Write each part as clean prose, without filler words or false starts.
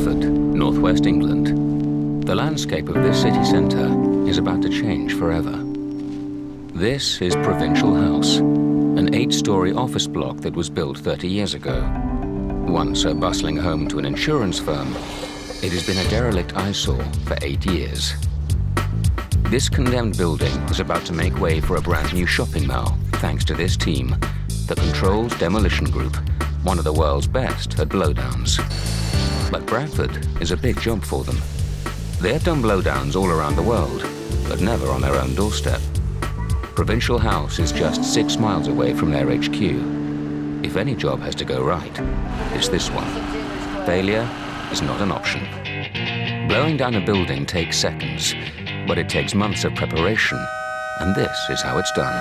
Bradford, northwest England. The landscape of this city centre is about to change forever. This is Provincial House, an 8-storey office block that was built 30 years ago. Once a bustling home to an insurance firm, it has been a derelict eyesore for 8 years. This condemned building is about to make way for a brand new shopping mall, thanks to this team, the Controlled Demolition Group, one of the world's best at blowdowns. But Bradford is a big job for them. They have done blowdowns all around the world, but never on their own doorstep. Provincial House is just 6 miles away from their HQ. If any job has to go right, it's this one. Failure is not an option. Blowing down a building takes seconds, but it takes months of preparation, and this is how it's done.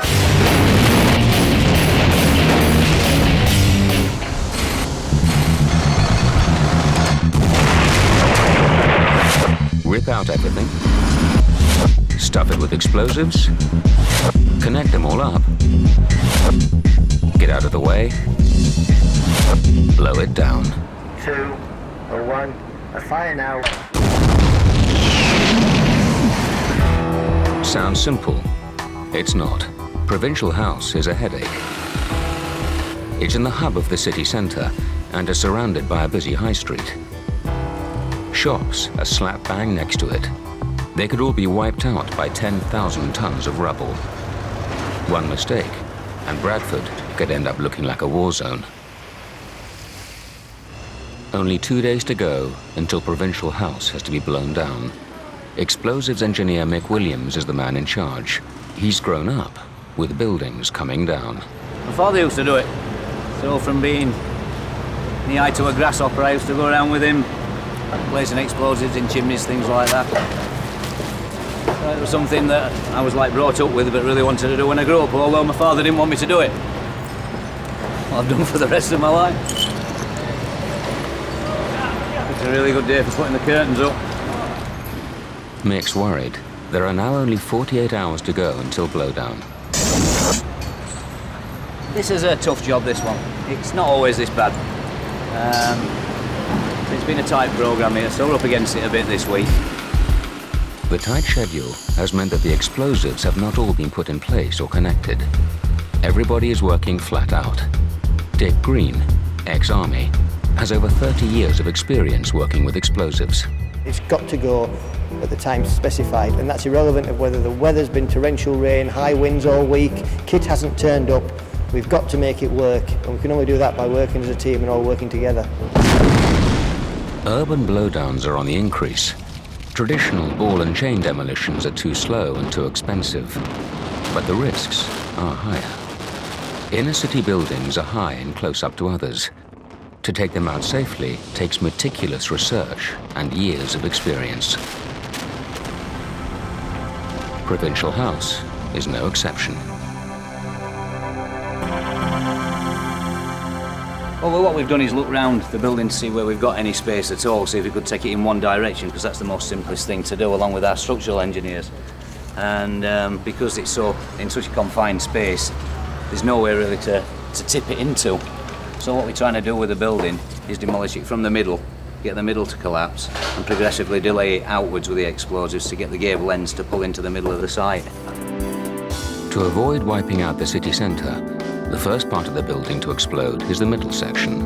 Rip out everything, stuff it with explosives, connect them all up, get out of the way, blow it down. 2, or 1, a fire now. Sounds simple. It's not. Provincial House is a headache. It's in the hub of the city centre and is surrounded by a busy high street. Shops are slap bang next to it. They could all be wiped out by 10,000 tons of rubble. One mistake, and Bradford could end up looking like a war zone. Only 2 days to go until Provincial House has to be blown down. Explosives engineer Mick Williams is the man in charge. He's grown up with buildings coming down. My father used to do it. So from being knee-high to a grasshopper, I used to go around with him, placing explosives in chimneys, things like that. So it was something that I was like brought up with, but really wanted to do when I grew up, although my father didn't want me to do it. Well, I've done for the rest of my life. It's a really good day for putting the curtains up. Mick's worried. There are now only 48 hours to go until blowdown. This is a tough job, this one. It's not always this bad. It's been a tight programme here, so we're up against it a bit this week. The tight schedule has meant that the explosives have not all been put in place or connected. Everybody is working flat out. Dick Green, ex-Army, has over 30 years of experience working with explosives. It's got to go at the time specified, and that's irrelevant of whether the weather's been torrential rain, high winds all week, kit hasn't turned up. We've got to make it work, and we can only do that by working as a team and all working together. Urban blowdowns are on the increase. Traditional ball and chain demolitions are too slow and too expensive, but the risks are higher. Inner city buildings are high and close up to others. To take them out safely takes meticulous research and years of experience. Provincial House is no exception. Well, what we've done is look round the building to see where we've got any space at all, see if we could take it in one direction, because that's the most simplest thing to do, along with our structural engineers. And because it's in such a confined space, there's nowhere really to tip it into. So what we're trying to do with the building is demolish it from the middle, get the middle to collapse, and progressively delay it outwards with the explosives to get the gable ends to pull into the middle of the site. To avoid wiping out the city centre, the first part of the building to explode is the middle section.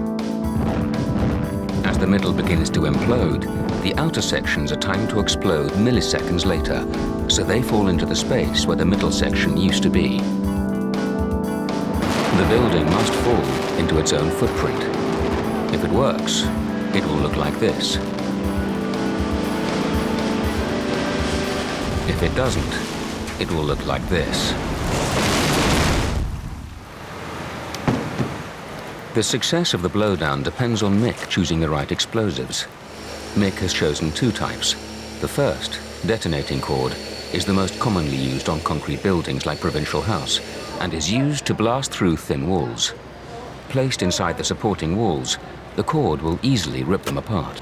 As the middle begins to implode, the outer sections are timed to explode milliseconds later, so they fall into the space where the middle section used to be. The building must fall into its own footprint. If it works, it will look like this. If it doesn't, it will look like this. The success of the blowdown depends on Mick choosing the right explosives. Mick has chosen 2 types. The first, detonating cord, is the most commonly used on concrete buildings like Provincial House and is used to blast through thin walls. Placed inside the supporting walls, the cord will easily rip them apart.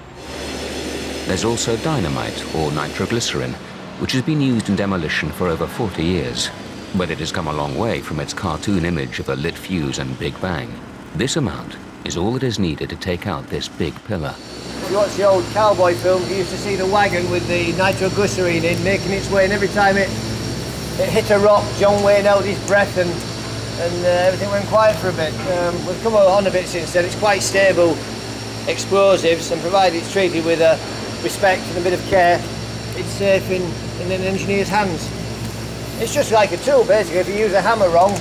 There's also dynamite or nitroglycerin, which has been used in demolition for over 40 years, but it has come a long way from its cartoon image of a lit fuse and big bang. This amount is all that is needed to take out this big pillar. If you watch the old cowboy films, you used to see the wagon with the nitroglycerine in, making its way, and every time it hit a rock, John Wayne held his breath and everything went quiet for a bit. We've come on a bit since then. It's quite stable explosives, and provided it's treated with respect and a bit of care, it's safe in an engineer's hands. It's just like a tool, basically. If you use a hammer wrong,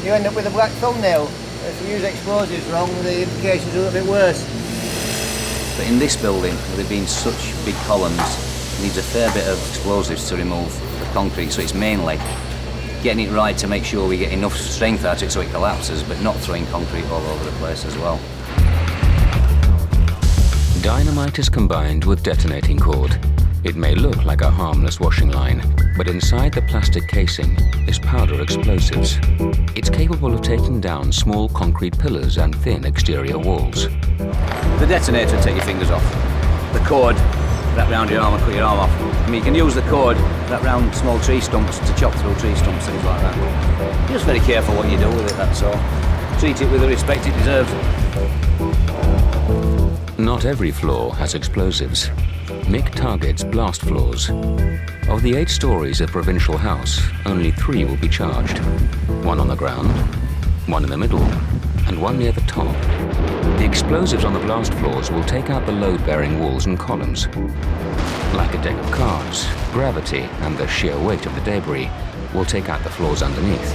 you end up with a black thumbnail. If you use explosives wrong, the implications are a little bit worse. But in this building, with it being such big columns, it needs a fair bit of explosives to remove the concrete, so it's mainly getting it right to make sure we get enough strength out of it so it collapses, but not throwing concrete all over the place as well. Dynamite is combined with detonating cord. It may look like a harmless washing line, but inside the plastic casing is powder explosives. It's capable of taking down small concrete pillars and thin exterior walls. The detonator will take your fingers off. The cord, wrap round your arm and cut your arm off. I mean, you can use the cord, wrap round small tree stumps to chop through tree stumps, things like that. Just very careful what you do with it, that's all. Treat it with the respect it deserves. Not every floor has explosives. Mick targets blast floors. Of the 8 stories of Provincial House, only 3 will be charged. 1 on the ground, 1 in the middle, and 1 near the top. The explosives on the blast floors will take out the load-bearing walls and columns. Like a deck of cards, gravity and the sheer weight of the debris will take out the floors underneath.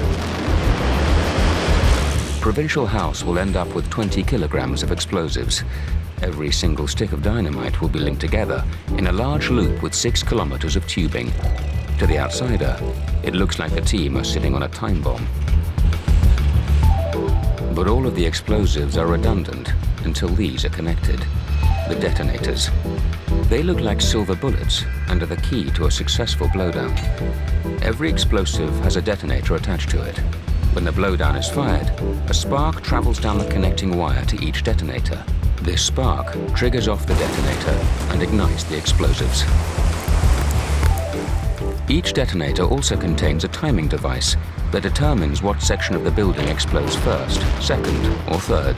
Provincial House will end up with 20 kilograms of explosives. Every single stick of dynamite will be linked together in a large loop with 6 kilometers of tubing. To the outsider, it looks like the team are sitting on a time bomb. But all of the explosives are redundant until these are connected. The detonators. They look like silver bullets and are the key to a successful blowdown. Every explosive has a detonator attached to it. When the blowdown is fired, a spark travels down the connecting wire to each detonator. This spark triggers off the detonator and ignites the explosives. Each detonator also contains a timing device that determines what section of the building explodes first, second, or third.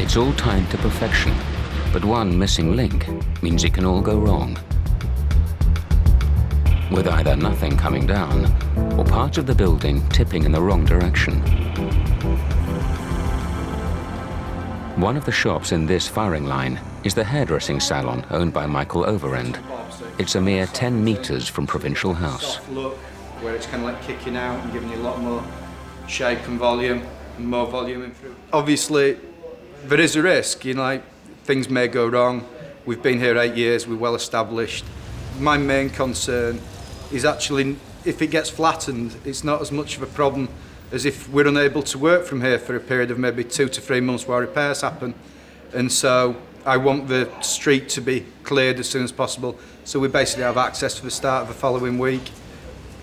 It's all timed to perfection, but one missing link means it can all go wrong. With either nothing coming down or parts of the building tipping in the wrong direction. One of the shops in this firing line is the hairdressing salon owned by Michael Overend. It's a mere 10 meters from Provincial House. Soft look, where it's kind of like kicking out and giving you a lot more shape and volume, and more volume in through. Obviously, there is a risk, you know, like, things may go wrong. We've been here 8 years, we're well established. My main concern is actually, if it gets flattened, it's not as much of a problem as if we're unable to work from here for a period of maybe 2 to 3 months while repairs happen. And so I want the street to be cleared as soon as possible, so we basically have access for the start of the following week.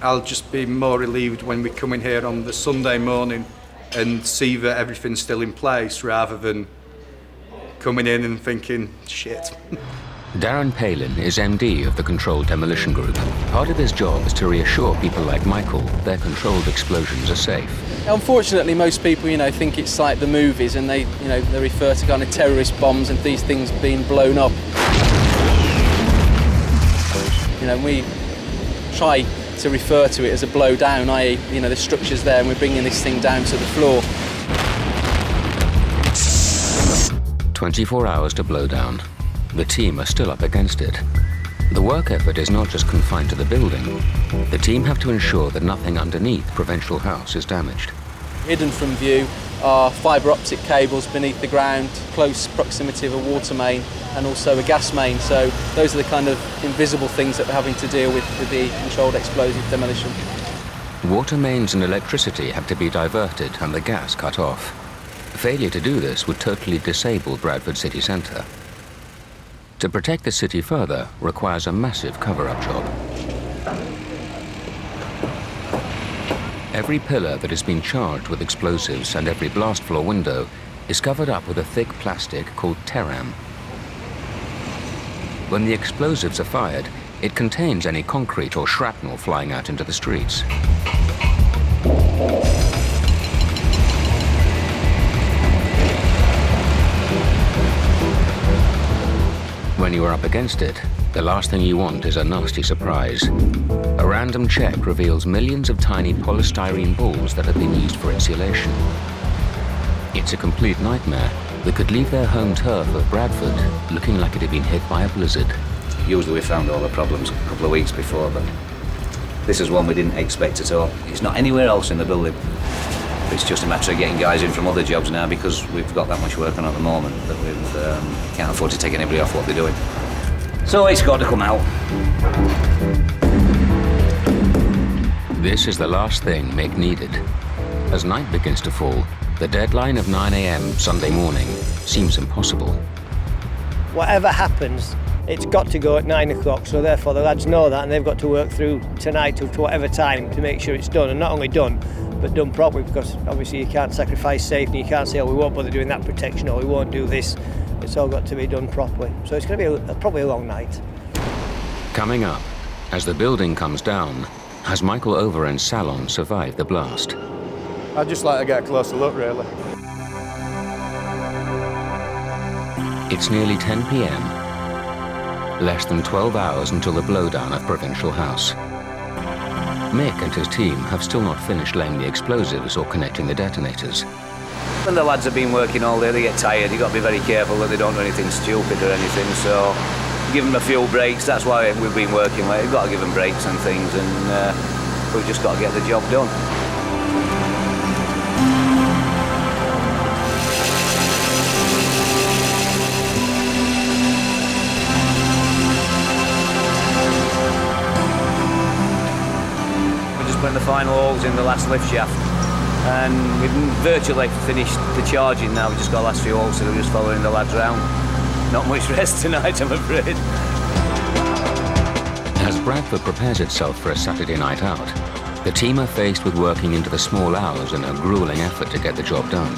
I'll just be more relieved when we come in here on the Sunday morning and see that everything's still in place, rather than coming in and thinking, shit. Darren Palin is MD of the Controlled Demolition Group. Part of his job is to reassure people like Michael their controlled explosions are safe. Unfortunately, most people, think it's like the movies, and they refer to kind of terrorist bombs and these things being blown up. We try to refer to it as a blow down, i.e., the structure's there and we're bringing this thing down to the floor. 24 hours to blow down. The team are still up against it. The work effort is not just confined to the building. The team have to ensure that nothing underneath Provincial House is damaged. Hidden from view are fibre optic cables beneath the ground, close proximity of a water main and also a gas main. So those are the kind of invisible things that we're having to deal with the controlled explosive demolition. Water mains and electricity have to be diverted and the gas cut off. Failure to do this would totally disable Bradford city centre. To protect the city further requires a massive cover-up job. Every pillar that has been charged with explosives and every blast floor window is covered up with a thick plastic called terram. When the explosives are fired, it contains any concrete or shrapnel flying out into the streets. when you are up against it, the last thing you want is a nasty surprise. A random check reveals millions of tiny polystyrene balls that have been used for insulation. It's a complete nightmare that could leave their home turf of Bradford looking like it had been hit by a blizzard. Usually we found all the problems a couple of weeks before, but this is one we didn't expect at all. It's not anywhere else in the building. It's just a matter of getting guys in from other jobs now because we've got that much work on at the moment that we can't afford to take anybody off what they're doing. So it's got to come out. This is the last thing Mick needed. As night begins to fall, the deadline of 9 a.m. Sunday morning seems impossible. Whatever happens, it's got to go at 9 o'clock, so therefore the lads know that and they've got to work through tonight to whatever time to make sure it's done, and not only done, but done properly, because obviously you can't sacrifice safety, you can't say, oh, we won't bother doing that protection or we won't do this. It's all got to be done properly. So it's going to be probably a long night. Coming up, as the building comes down, has Michael Overend's salon survived the blast? I'd just like to get a closer look, really. It's nearly 10 p.m. Less than 12 hours until the blowdown of Provincial House. Mick and his team have still not finished laying the explosives or connecting the detonators. When the lads have been working all day, they get tired. You've got to be very careful that they don't do anything stupid or anything, so give them a few breaks. That's why we've been working late. We've got to give them breaks and things, and we've just got to get the job done. Putting the final holes in the last lift shaft, and we've virtually finished the charging now. We've just got the last few holes, so we're just following the lads around. Not much rest tonight, I'm afraid. As Bradford prepares itself for a Saturday night out, the team are faced with working into the small hours in a grueling effort to get the job done.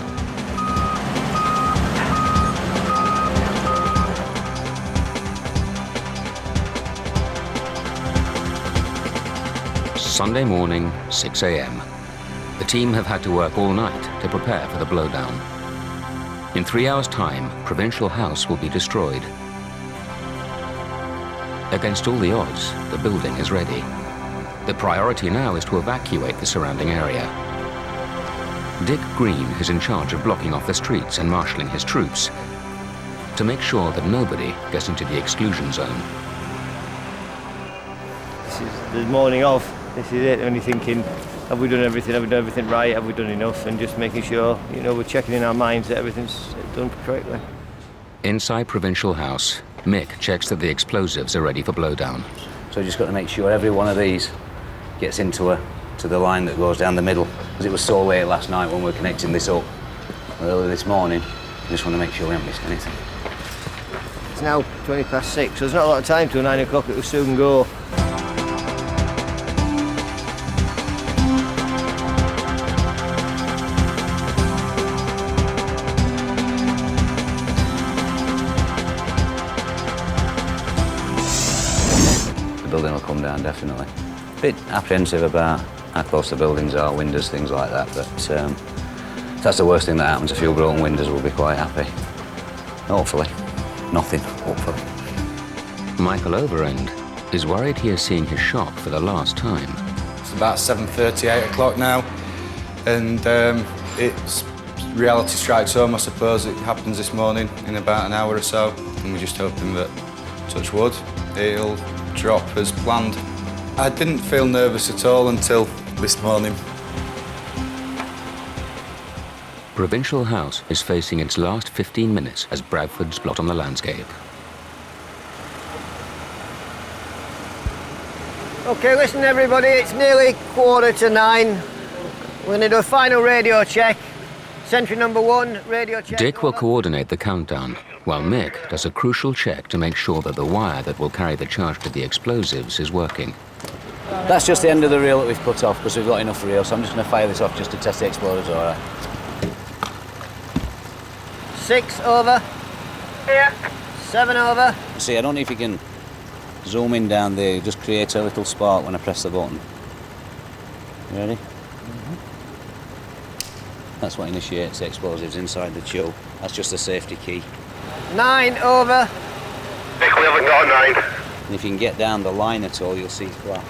Sunday morning, 6 a.m. The team have had to work all night to prepare for the blowdown. In 3 hours' time, Provincial House will be destroyed. Against all the odds, the building is ready. The priority now is to evacuate the surrounding area. Dick Green is in charge of blocking off the streets and marshalling his troops to make sure that nobody gets into the exclusion zone. This is the morning of. This is it, only thinking, have we done everything? Have we done everything right? Have we done enough? And just making sure, you know, we're checking in our minds that everything's done correctly. Inside Provincial House, Mick checks that the explosives are ready for blowdown. So we've just got to make sure every one of these gets to the line that goes down the middle, because it was so late last night when we were connecting this up. Early this morning, we just want to make sure we haven't missed anything. It's now 6:20, so there's not a lot of time till 9 o'clock. It will soon go. The building will come down, definitely. A bit apprehensive about how close the buildings are, windows, things like that, but if that's the worst thing that happens, a few broken windows, we'll be quite happy. Hopefully. Nothing, hopefully. Michael Overend is worried he is seeing his shop for the last time. It's about 7:30, 8 o'clock now, and it's reality strikes home, I suppose. It happens this morning in about an hour or so, and we're just hoping that, touch wood, it'll drop as planned. I didn't feel nervous at all until this morning. Provincial House is facing its last 15 minutes as Bradford's blot on the landscape. Okay, listen everybody, it's nearly 9:15. We're going to do a final radio check. Sentry number 1, radio check. Dick will coordinate the countdown, while Mick does a crucial check to make sure that the wire that will carry the charge to the explosives is working. That's just the end of the reel that we've put off, because we've got enough reel, so I'm just going to fire this off just to test the explosives, all right? 6 over. Yeah. 7 over. See, I don't know if you can zoom in down there, just create a little spark when I press the button. You ready? That's what initiates the explosives inside the tube. That's just a safety key. 9 over. Be clear. haven't got a 9. And if you can get down the line at all, you'll see it's flat.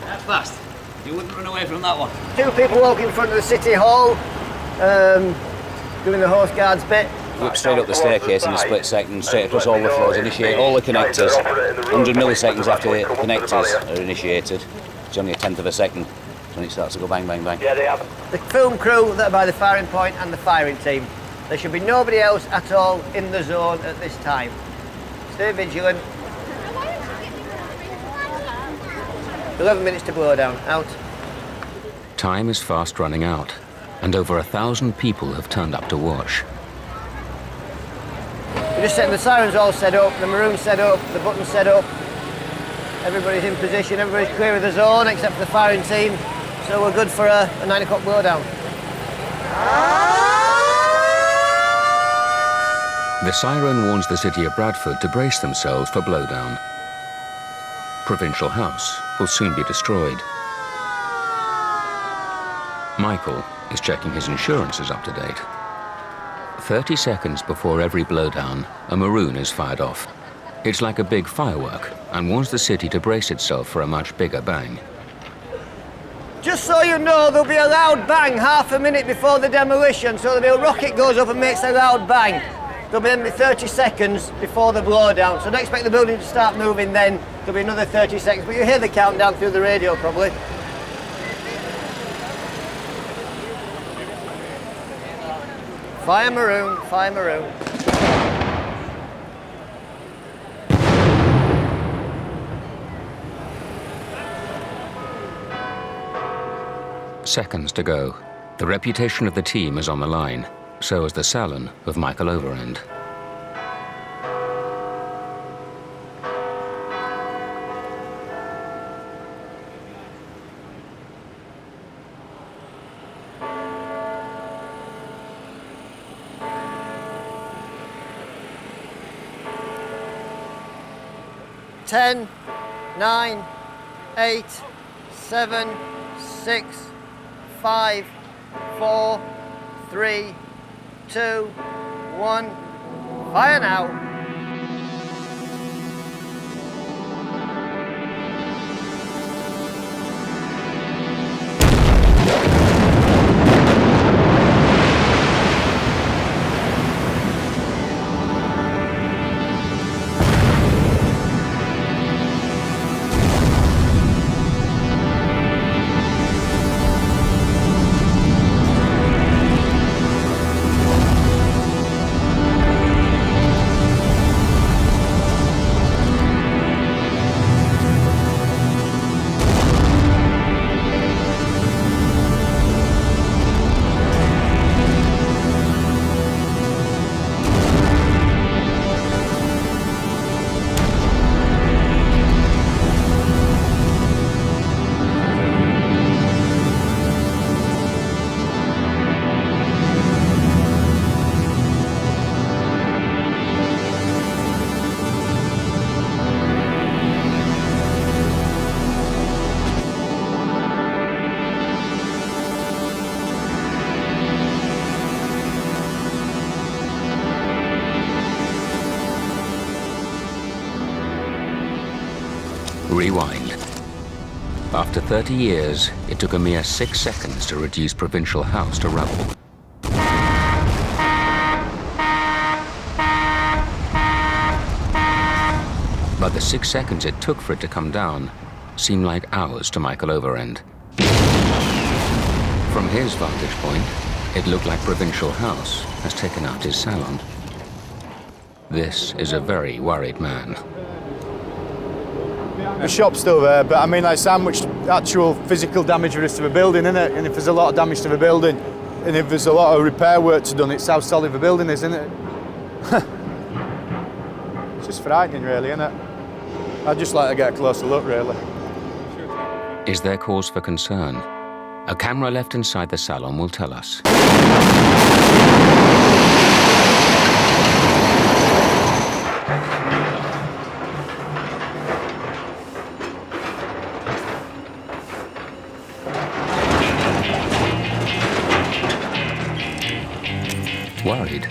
That's fast. You wouldn't run away from that one. 2 people walk in front of the City Hall, doing the horse guards bit. Whip straight up the staircase in a split second, straight across all the floors, initiate all the connectors. 100 milliseconds after the connectors are initiated. It's only a tenth of a second when it starts to go bang, bang, bang. Yeah, they have. The film crew that are by the firing point and the firing team. There should be nobody else at all in the zone at this time. Stay vigilant. 11 minutes to blow down. Out. Time is fast running out, and over 1,000 people have turned up to watch. We're just setting the sirens all set up, the maroon set up, the buttons set up. Everybody's in position, everybody's clear of the zone except for the firing team. So we're good for a 9 o'clock blowdown. The siren warns the city of Bradford to brace themselves for blowdown. Provincial House will soon be destroyed. Michael is checking his insurance is up to date. 30 seconds before every blowdown, a maroon is fired off. It's like a big firework and warns the city to brace itself for a much bigger bang. Just so you know, there'll be a loud bang half a minute before the demolition, so there'll be a rocket goes up and makes a loud bang. There'll be only 30 seconds before the blowdown, so don't expect the building to start moving then. There'll be another 30 seconds, but you'll hear the countdown through the radio probably. Fire maroon, fire maroon. Seconds to go. The reputation of the team is on the line, so is the salon of Michael Overend. Ten, 9, 8, 7, 6, 5, 4, 3, 2, 1. Fire now. Rewind. After 30 years, it took a mere 6 seconds to reduce Provincial House to rubble. But the 6 seconds it took for it to come down seemed like hours to Michael Overend. From his vantage point, it looked like Provincial House has taken out his salon. This is a very worried man. The shop's still there, but I mean, like, how much actual physical damage there is to the building, isn't it? And if there's a lot of damage to the building, and if there's a lot of repair work to done, it's how solid the building is, isn't it? It's just frightening, really, isn't it? I'd just like to get a closer look, really. Is there cause for concern? A camera left inside the salon will tell us. Worried,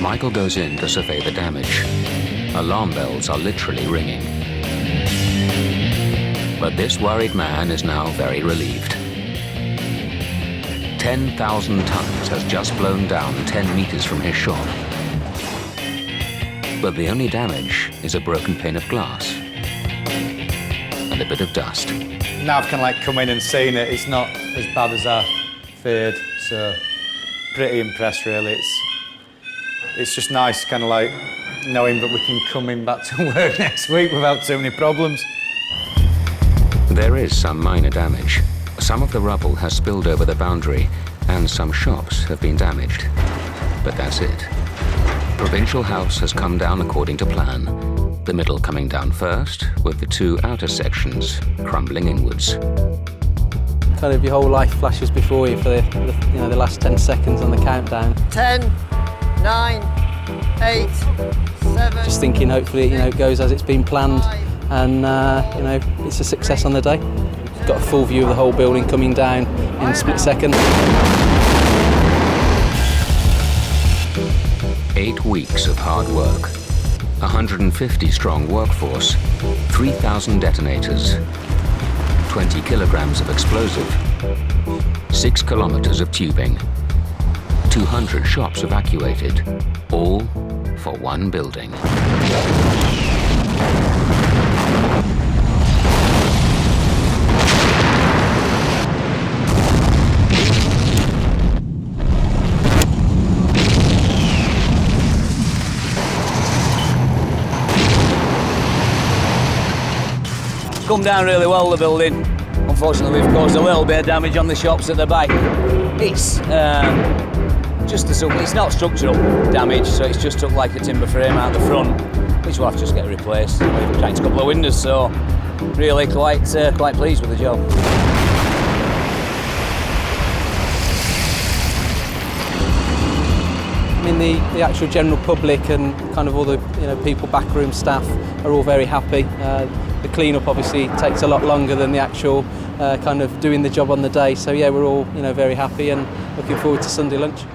Michael goes in to survey the damage. Alarm bells are literally ringing. But this worried man is now very relieved. 10,000 tons has just blown down 10 meters from his shop. But the only damage is a broken pane of glass and a bit of dust. Now I've kind of like come in and seen it, it's not as bad as I feared, so pretty impressed really. It's just nice kind of like knowing that we can come in back to work next week without too many problems. There is some minor damage. Some of the rubble has spilled over the boundary and some shops have been damaged. But that's it. Provincial House has come down according to plan. The middle coming down first, with the two outer sections crumbling inwards. Kind of your whole life flashes before you for the last 10 seconds on the countdown. 10, 9, 8, 7. Just thinking hopefully it goes as it's been planned and it's a success on the day. Got a full view of the whole building coming down in a split second. 8 weeks of hard work, 150 strong workforce, 3,000 detonators, 20 kilograms of explosive, 6 kilometers of tubing, 200 shops evacuated, all for one building. Come down really well, the building. Unfortunately, we've caused a little bit of damage on the shops at the back. It's it's not structural damage, so it's just took like a timber frame out the front, which we'll have to just get replaced. We've cracked a couple of windows, so really quite pleased with the job. I mean, the actual general public and kind of all the people, backroom staff are all very happy. The clean-up obviously takes a lot longer than the actual kind of doing the job on the day. So yeah, we're all very happy and looking forward to Sunday lunch.